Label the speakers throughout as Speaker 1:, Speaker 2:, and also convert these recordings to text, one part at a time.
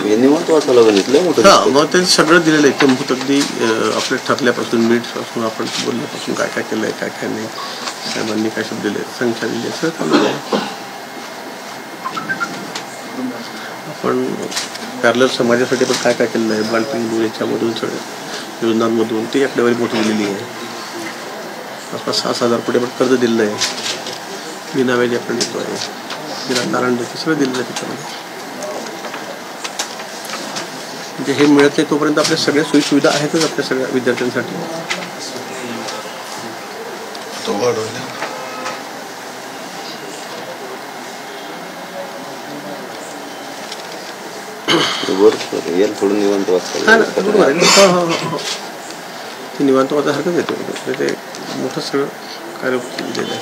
Speaker 1: निवांत वाटायला बघितलं मोठं.
Speaker 2: हां, मग ते सगळं दिलेलं आहे कमहूत अगदी आपल्या ठरल्यापासून मीठपासून आपण बोलण्यापासून काय काय केलं आहे काय काय नाही, साहेबांनी काय शब्द दिले, संख्या दिली, सगळं चालू आहे. आपण पॅरलर समाजासाठी पण काय काय केलेलं आहे, बालपिंडू याच्यामधून सगळ्या योजनांमधून ती आकडेवारी मोठी दिलेली आहे. आसपास 6,000 कोटी आपण कर्ज दिलेलं आहे, बिना व्याजी आपण देतो आहे, बिना तारण देतो, सगळं दिलेलं आहे त्याच्यामध्ये. म्हणजे हे मिळत नाही तोपर्यंत आपल्या सगळ्या सोयीसुविधा आहेतच आपल्या सगळ्या विद्यार्थ्यांसाठी.
Speaker 1: थोडं निवांत वाचता
Speaker 2: ते निवांत वाचा हरकत येतो, ते मोठं सगळं कार्य दिलेलं आहे.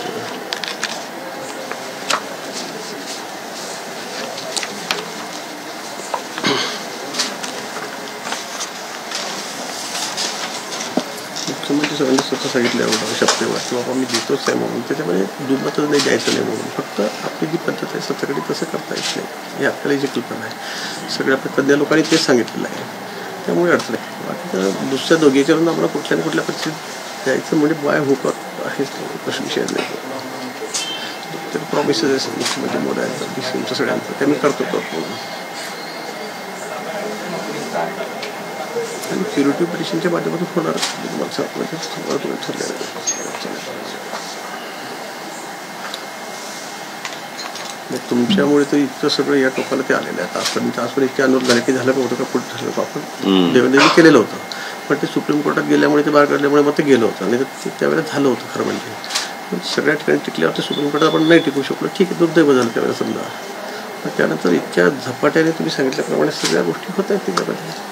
Speaker 2: मुख्यमंत्री सगळ्यांनी स्वतः सांगितलं शब्देवर की बाबा मी देतोच आहे म्हणून, त्याच्यामध्ये दुमतच नाही द्यायचं नाही म्हणून. फक्त आपली जी पद्धत आहे स्वतःकडे तसं करता येत नाही, ही आपल्याला जी कल्पना आहे सगळ्या आपल्या तज्ञ लोकांनी तेच सांगितलेलं आहे. त्यामुळे अडचण आहे. बाकी तर दुसऱ्या दोघीच्यावरून आम्हाला कुठल्या ना कुठल्या परिस्थितीत द्यायचं म्हणजे बाय होकर आहे, प्रश्न विषय नाही. तर प्रॉमिसेस आहे मुख्यमंत्री मोदयांचा तुमचं सगळ्यांचं, ते मी करतो. आणि क्युरेटिव्ह पिटिशनच्या माध्यमातून होणार तुमच्यामुळे तर इतकं सगळं या टोकाला ते आलेलं आहे. आजपर्यंत इतके आंदोलन झाले की झालं होतं का पुढे झालं होतं, आपण देवेंद्रजी केलेलं होतं, पण ते सुप्रीम कोर्टात गेल्यामुळे ते बाहेर काढल्यामुळे मग ते गेलं होतं. आणि त्यावेळेला झालं होतं खरं म्हणजे सगळ्या ठिकाणी टिकल्यावर ते सुप्रीम कोर्टात आपण नाही टिकू शकलो, ठीक आहे, दुर्दैव झालं त्यावेळेला समजा. पण त्यानंतर इतक्या झपाट्याने तुम्ही सांगितल्याप्रमाणे सगळ्या गोष्टी होत आहेत त्याच्यामध्ये.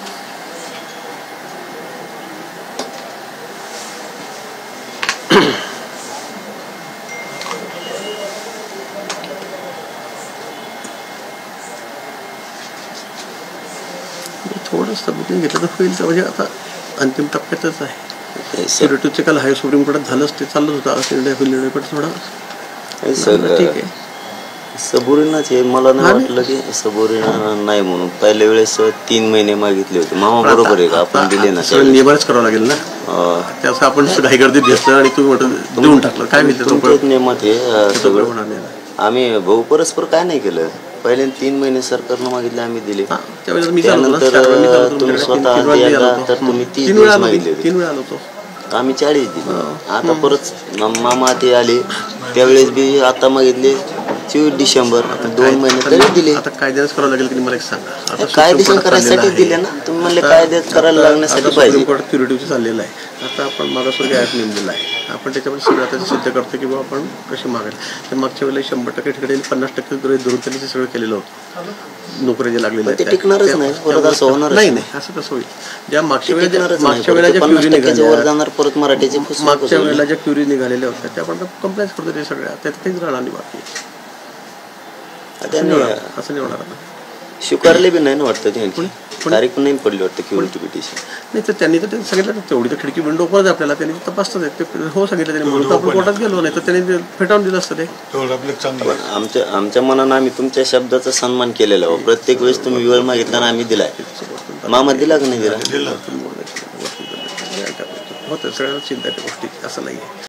Speaker 2: थोडं सबुतीने घेतलं तर होईल, तर म्हणजे आता अंतिम टप्प्यातच आहे. क्युरेटिव्हचे काल हाय सुप्रीम कोर्टात झालंच, ते चालत होतं निर्णय पण थोडा ठीक आहे.
Speaker 1: सबुरीनाच आहे. मला नाही वाटलं की सबुरीना नाही म्हणून. पहिल्या वेळेस 3 महिने मागितले होते मामा, बरोबर आहे का, आपण दिले ना,
Speaker 2: निवारच करावं लागेल ना. त्याचं आपण घाईगर्दीत घेतलं आणि तुम्ही म्हटलं देऊन टाकलं, काय
Speaker 1: तुमच्याच नियमात हे सगळं. आम्ही भाऊ परस्पर काय नाही केलं. पहिले 3 महिने सरकारनं मागितले, आम्ही दिले. त्यानंतर तुम्ही स्वतः द्यायला तर तुम्ही 30 दिवस मागितले होते,
Speaker 2: 3 वेळा आलो होतो,
Speaker 1: आम्ही 40 दिले. आता परत मामा ते आले त्यावेळेस बी आता मागितले 24 डिसेंबर, 2 महिने तरी दिले.
Speaker 2: आता कायद्याच करावं लागेल की मला एक सांगा.
Speaker 1: कायदेशीर करायसाठी दिले ना तुम्ही, म्हणले कायद्यात करायला लागण्यासाठी पाहिजे.
Speaker 2: क्युरेटिव्हचं चाललेलं आहे. आता आपण मागासवर्गीय ॲप नेमलेला आहे, आपण त्याच्यामध्ये सगळं आता सिद्ध करतो की बाबा आपण कसे मागायला. तर मागच्या वेळेला 100% ठिकाणी 50% धरून त्यांनी ते सगळं केलेलं होतं. नोकऱ्या जे लागलेल्या
Speaker 1: ते टिकणारच नाही, परत असं होणार
Speaker 2: नाही. असं कसं होईल? ज्या मागच्या वेळेला ज्या क्युरी मागच्या वेळेला ज्या क्युरी निघालेल्या होत्या त्या आपण कंप्लेंट करतो, ते सगळ्या त्यात काहीच राहणार नाही. बाकी असं नाही होणार.
Speaker 1: स्वीकारले बी नाही ना वाटतं, त्यांची तारीख नाही पडली वाटतं क्युरेटिव्ह पिटिशन.
Speaker 2: नाही तर त्यांनी तर सांगितलं तेवढी तर खिडकी विंडो ओपनच आपल्याला, त्यांनी तपासतात ते हो सांगितलं त्यांनी, म्हणून आपण कोर्टात गेलो नाही तर त्यांनी फेटाळून दिलं असतं ते.
Speaker 1: आमच्या मनानं आम्ही तुमच्या शब्दाचा सन्मान केलेला हो. प्रत्येक वेळेस तुम्ही वेळ मागितला ना आम्ही दिलाय. मामा दिला का नाही दिला?
Speaker 2: होतं सगळ्यांना चिंता त्या गोष्टी, असं नाही.